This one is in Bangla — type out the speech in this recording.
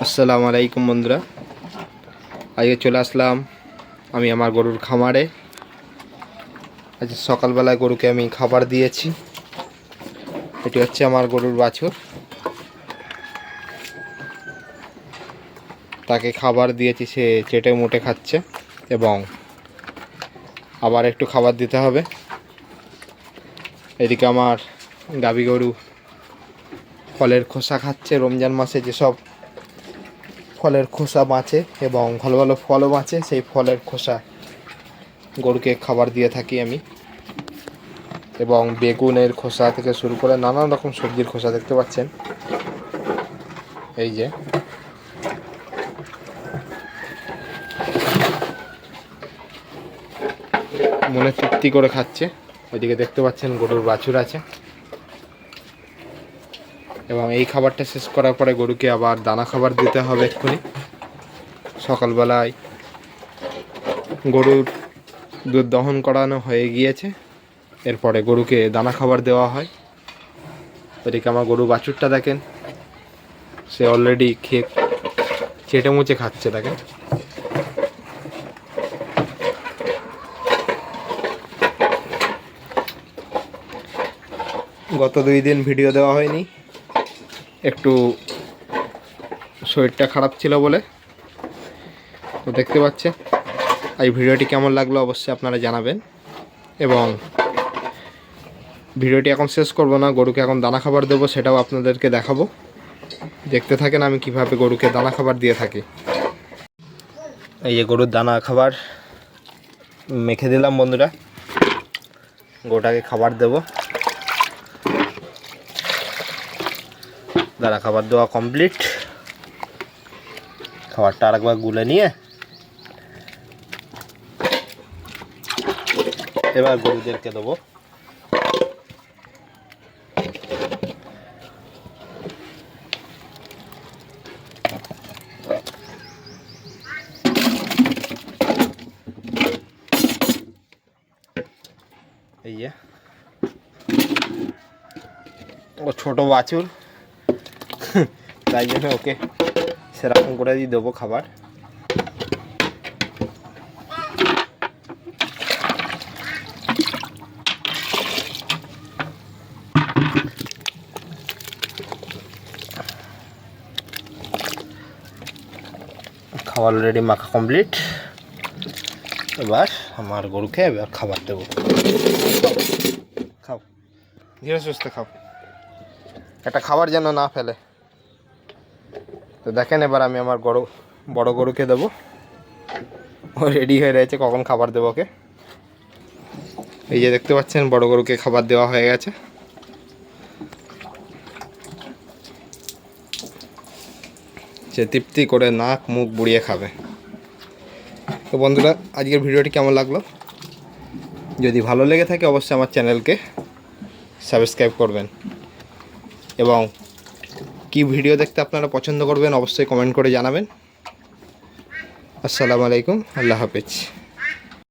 আসসালামু আলাইকুম বন্ধুরা, আজকে চলে আসলাম আমি আমার গরুর খামারে। আজ সকালবেলায় গরুকে আমি খাবার দিয়েছি। এটি হচ্ছে আমার গরুর বাছুর, তাকে খাবার দিয়েছি, সে চেটে মুটে খাচ্ছে এবং আবার একটু খাবার দিতে হবে। এদিকে আমার গাভী গরু ফলের খোসা খাচ্ছে। রমজান মাসে যেসব ফলের খোসা বাঁচে এবং ভালো ভালো ফলও বাঁচে, সেই ফলের খোসা গরুকে খাবার দিয়ে থাকি আমি। এবং বেগুনের খোসা থেকে শুরু করে নানান রকম সবজির খোসা দেখতে পাচ্ছেন। এই যে মনে তৃপ্তি করে খাচ্ছে। ওইদিকে দেখতে পাচ্ছেন গরুর বাছুর আছে এবং এই খাবারটা শেষ করার পরে গরুকে আবার দানা খাবার দিতে হবে এক্ষুনি। সকালবেলায় গরুর দুধ দহন করানো হয়ে গিয়েছে, এরপরে গরুকে দানা খাবার দেওয়া হয়। ওদিকে আমার গরু বাছুরটা দেখেন, সে অলরেডি খেয়ে চেটে মুচে খাচ্ছে। দেখেন গত 2 দিন ভিডিও দেওয়া হয়নি, একটু শরীরটা খারাপ ছিল বলে। তো দেখতে পাচ্ছেন এই ভিডিওটি কেমন লাগলো অবশ্যই আপনারা জানাবেন। এবং ভিডিওটি এখন শেষ করব না, গরুকে এখন দানা খাবার দেবো, সেটাও আপনাদেরকে দেখাবো। দেখতে থাকেন আমি কিভাবে গরুকে দানা খাবার দিয়ে থাকি। এই যে গরুর দানা খাবার মেখে দিলাম বন্ধুরা, গরুটাকে খাবার দেব। দানা খাবার দেওয়া কমপ্লিট। খাবারটা আরেকবার গুলে নিয়ে এবার গরুদেরকে দেবো। এই যে ও ছোট বাছুর, তাই জন্য ওকে সেরকম করে দিয়ে দেবো খাবার। খাবার অলরেডি মাখা কমপ্লিট। এবার আমার গরুকে এবার খাবার দেবো। খাও, ধীরে সুস্থে খাও, একটা খাবার যেন না ফেলে। তো দেখেন এবার আমি আমার বড় গরুকে দেবো। ও রেডি হয়ে রয়েছে কখন খাবার দেবো ওকে। এই যে দেখতে পাচ্ছেন বড় গরুকে খাবার দেওয়া হয়ে গেছে। সে তৃপ্তি করে নাক মুখ বুড়িয়ে খাবে। তো বন্ধুরা, আজকের ভিডিওটি কেমন লাগলো? যদি ভালো লেগে থাকে অবশ্যই আমার চ্যানেলকে সাবস্ক্রাইব করবেন এবং কি ভিডিও দেখতে আপনারা পছন্দ করবেন অবশ্যই কমেন্ট করে জানাবেন। আসসালামু আলাইকুম, আল্লাহ হাফেজ।